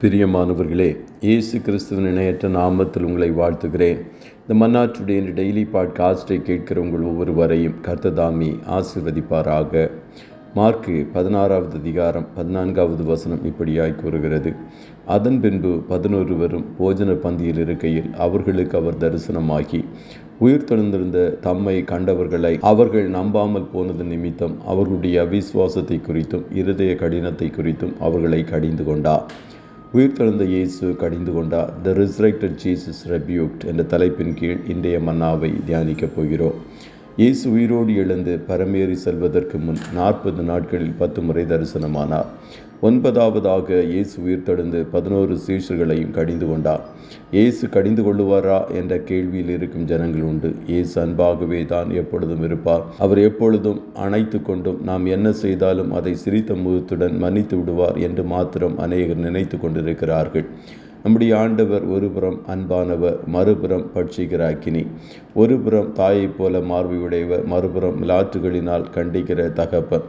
பிரியமானவர்களே, இயேசு கிறிஸ்துவின் இணையற்ற நாமத்தில் உங்களை வாழ்த்துகிறேன். இந்த மன்னா டுடே என்ற டெய்லி பாட்காஸ்டை கேட்கிற உங்கள் ஒவ்வொருவரையும் கர்த்தர் தாமே ஆசீர்வதிப்பாராக. மார்க்கு 16வது அதிகாரம் 14வது வசனம் இப்படியாய் கூறுகிறது. அதன் பின்பு 11 போஜன பந்தியில் இருக்கையில் அவர்களுக்கு அவர் தரிசனமாகி உயிர்த்தெழுந்திருந்த தம்மை கண்டவர்களை அவர்கள் நம்பாமல் போனது நிமித்தம் அவர்களுடைய அவிசுவாசத்தை குறித்தும் இருதய கடினத்தை குறித்தும் அவர்களை கடிந்து கொண்டார். உயிர்த்தெழுந்த இயேசு கடிந்து கொண்டார். த ரிசரக்டட் ஜீசஸ் ரெபியூக்ட் என்ற தலைப்பின் கீழ் இன்றைய மன்னாவை தியானிக்கப் போகிறோம். இயேசு உயிரோடு எழுந்து பரமேறி செல்வதற்கு முன் 40 நாட்களில் 10 முறை தரிசனமானார். 9வதாக இயேசு உயிர்த்தெழுந்து 11 சீஷர்களையும் கடிந்து கொண்டார். இயேசு கடிந்து கொள்ளுவாரா என்ற கேள்வியில் இருக்கும் ஜனங்கள் உண்டு. இயேசு அன்பாகவே தான் எப்பொழுதும் இருப்பார். அவர் எப்பொழுதும் அணைத்து கொண்டும் நாம் என்ன செய்தாலும் அதை சிரித்த முகத்துடன் மன்னித்து விடுவார் என்று மாத்திரம் அநேகர் நினைத்து கொண்டிருக்கிறார்கள். நம்முடைய ஆண்டவர் ஒருபுறம் அன்பானவர், மறுபுறம் பட்சிக்கிற அக்கினி. ஒருபுறம் தாயைப் போல மார்பை உடையவர், மறுபுறம் விளாற்றுகளினால் கண்டிக்கிற தகப்பன்.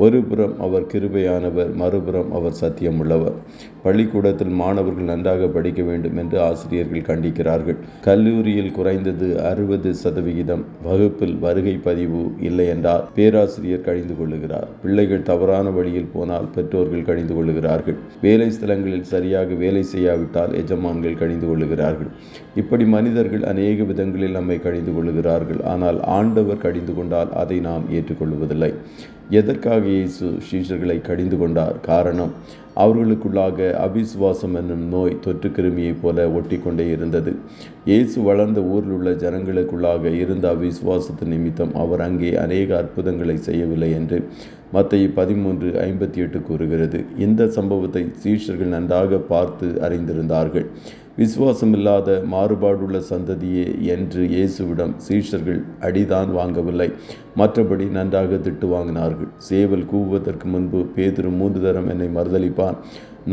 ஒருபுறம் அவர் கிருபையானவர், மறுபுறம் அவர் சத்தியமுள்ளவர். பள்ளிக்கூடத்தில் மாணவர்கள் நன்றாக படிக்க வேண்டும் என்று ஆசிரியர்கள் கண்டிக்கிறார்கள். கல்லூரியில் குறைந்தது 60% வகுப்பில் வருகை பதிவு இல்லை என்றால் பேராசிரியர் கடிந்து கொள்ளுகிறார். பிள்ளைகள் தவறான வழியில் போனால் பெற்றோர்கள் கடிந்து கொள்ளுகிறார்கள். வேலை ஸ்தலங்களில் சரியாக வேலை செய்யாவிட்டால் எஜமான்கள் கடிந்து கொள்ளுகிறார்கள். இப்படி மனிதர்கள் அநேக விதங்களில் நம்மை கடிந்து கொள்ளுகிறார்கள். ஆனால் ஆண்டவர் கடிந்து கொண்டால் அதை நாம் ஏற்றுக்கொள்வதில்லை. எதற்காக இயேசு சீஷர்களை கடிந்து கொண்டார்? காரணம், அவர்களுக்குள்ளாக அவிசுவாசம் என்னும் நோய் தொற்று கிருமியைப் போல ஒட்டி கொண்டே இருந்தது. இயேசு வளர்ந்த ஊரில் உள்ள ஜனங்களுக்குள்ளாக இருந்த அவிசுவாசத்தின் நிமித்தம் அவர் அங்கே அநேக அற்புதங்களை செய்யவில்லை என்று மத்தேயு 13:58 கூறுகிறது. இந்த சம்பவத்தை சீஷர்கள் நன்றாக பார்த்து அறிந்திருந்தார்கள். விசுவாசமில்லாத மாறுபாடுள்ள சந்ததியே என்று இயேசுவிடம் சீஷர்கள் அடிதான் வாங்கவில்லை, மற்றபடி நன்றாக திட்டு வாங்கினார்கள். சேவல் கூவுவதற்கு முன்பு பேதுரு 3 தரம் என்னை மறுதலிப்பான்,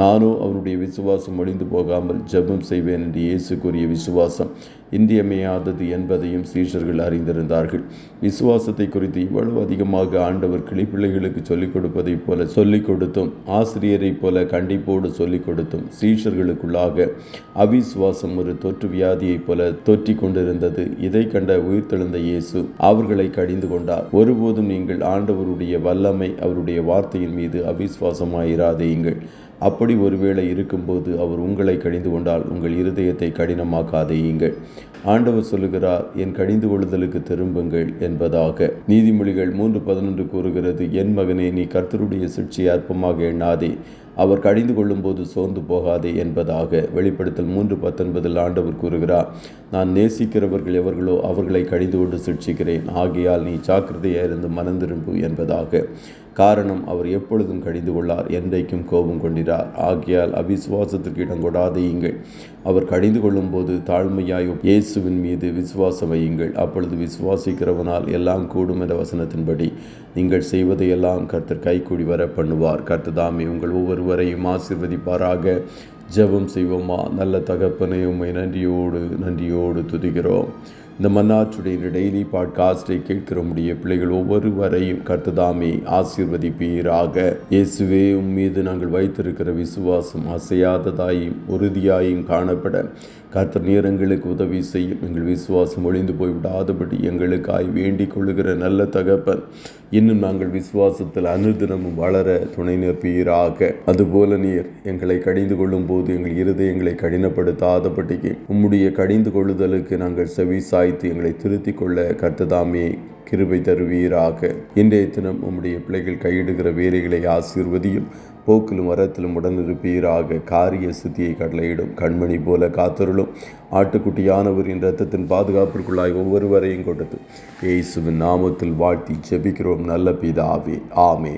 நானோ அவனுடைய விசுவாசம் ஒழிந்து போகாமல் ஜெபம் செய்வேன் என்று இயேசு கூறிய விசுவாசம் இன்றியமையாதது என்பதையும் சீஷர்கள் அறிந்திருந்தார்கள். விசுவாசத்தை குறித்து இவ்வளவு அதிகமாக ஆண்டவர் கிளிப்பிள்ளைகளுக்கு சொல்லிக் கொடுப்பதைப் போல சொல்லிக் கொடுத்தும் ஆசிரியரைப் போல கண்டிப்போடு சொல்லிக் கொடுத்தும் சீஷர்களுக்குள்ளாக அவிசுவாசம் ஒரு தொற்று வியாதியைப் போல தொற்றி கொண்டிருந்தது. இதை கண்ட உயிர்த்தெழுந்த இயேசு அவர்களை கடிந்து கொண்டார். ஒருபோதும் நீங்கள் ஆண்டவருடைய வல்லமை அவருடைய வார்த்தையின் மீது அவிசுவாசமாயிராதேயுங்கள். அப்படி ஒருவேளை இருக்கும்போது அவர் உங்களை கடிந்து கொண்டால் உங்கள் இருதயத்தை கடினமாக்காதேயுங்கள். ஆண்டவர் சொல்லுகிறார், என் கடிந்து கொள்ளுதலுக்கு திரும்புங்கள் என்பதாக. நீதிமொழிகள் 3:11 கூறுகிறது, என் மகனே, நீ கர்த்தருடைய சிட்சையை அற்பமாக எண்ணாதே, அவர் கடிந்து கொள்ளும்போது சோர்ந்து போகாதே என்பதாக. வெளிப்படுத்தல் 3:19 ஆண்டவர் கூறுகிறார், நான் நேசிக்கிறவர்கள் எவர்களோ அவர்களை கடிந்து கொண்டு சிட்சிக்கிறேன், ஆகையால் நீ ஜாக்கிரதையாயிருந்து மனந்திரும்பு என்பதாக. காரணம், அவர் எப்பொழுதும் கடிந்து கொள்ளார், என்றைக்கும் கோபம் கொண்டிறார். ஆகையால் அவிசுவாசத்திற்கு இடம் கொடாதேயுங்கள். அவர் கடிந்து கொள்ளும் போது தாழ்மையாயும் இயேசுவின் மீது விசுவாசம் வையுங்கள். அப்பொழுது விசுவாசிக்கிறவனால் எல்லாம் கூடும் என்ற வசனத்தின்படி நீங்கள் செய்வதையெல்லாம் கர்த்தர் கைக்கூடி வர பண்ணுவார். கர்த்தர் தாமே உங்கள் ஒவ்வொருவரையும் ஆசீர்வதிப்பாராக. ஜெபம் செய்வோமா? நல்ல தகப்பனே, உம்மை நன்றியோடு துதிக்கிறோம். இந்த மன்னா டுடே டெய்லி பாட்காஸ்டை கேட்கிற முடிய பிள்ளைகள் ஒவ்வொருவரையும் கர்த்தர் தாமே ஆசீர்வதிப்பீராக. இயேசுவே, உம்மீது நாங்கள் வைத்திருக்கிற விசுவாசம் அசையாததாயும் உறுதியாயும் காணப்பட கர்த்தர் நீர் எங்களுக்கு உதவி செய்யும். எங்கள் விசுவாசம் ஒழிந்து போய்விடாதபடி எங்களுக்காய் வேண்டிக் கொள்ளுகிற நல்ல தகப்பன், இன்னும் நாங்கள் விசுவாசத்தில் அனுதினமும் வளர துணை நிற்பீராக. அதுபோல நீர் எங்களை கடிந்து கொள்ளும் போது எங்கள் இருதயங்களை கடினப்படுத்தாதபடிக்கு உம்முடைய கடிந்து கொள்ளுதலுக்கு நாங்கள் செவி சாய்த்து எங்களை திருத்திக் கொள்ள கர்த்தர் தாமே கிருபை தருவீராக. இன்றைய தினம் உம்முடைய பிள்ளைகள் கையிடுகிற வேலைகளை ஆசீர்வதியும். போக்கிலும் வரத்திலும் உடனிருப்பீராக. காரிய சித்தியை கட்டளையிடும். கண்மணி போல காத்தருளும். ஆட்டுக்குட்டியானவரின் இரத்தத்தின் பாதுகாப்பிற்குள்ளாய் ஒவ்வொருவரையும் கொடுத்து இயேசுவின் நாமத்தில் வாழ்த்தி ஜெபிக்கிறோம் நல்ல பிதாவே. ஆமே.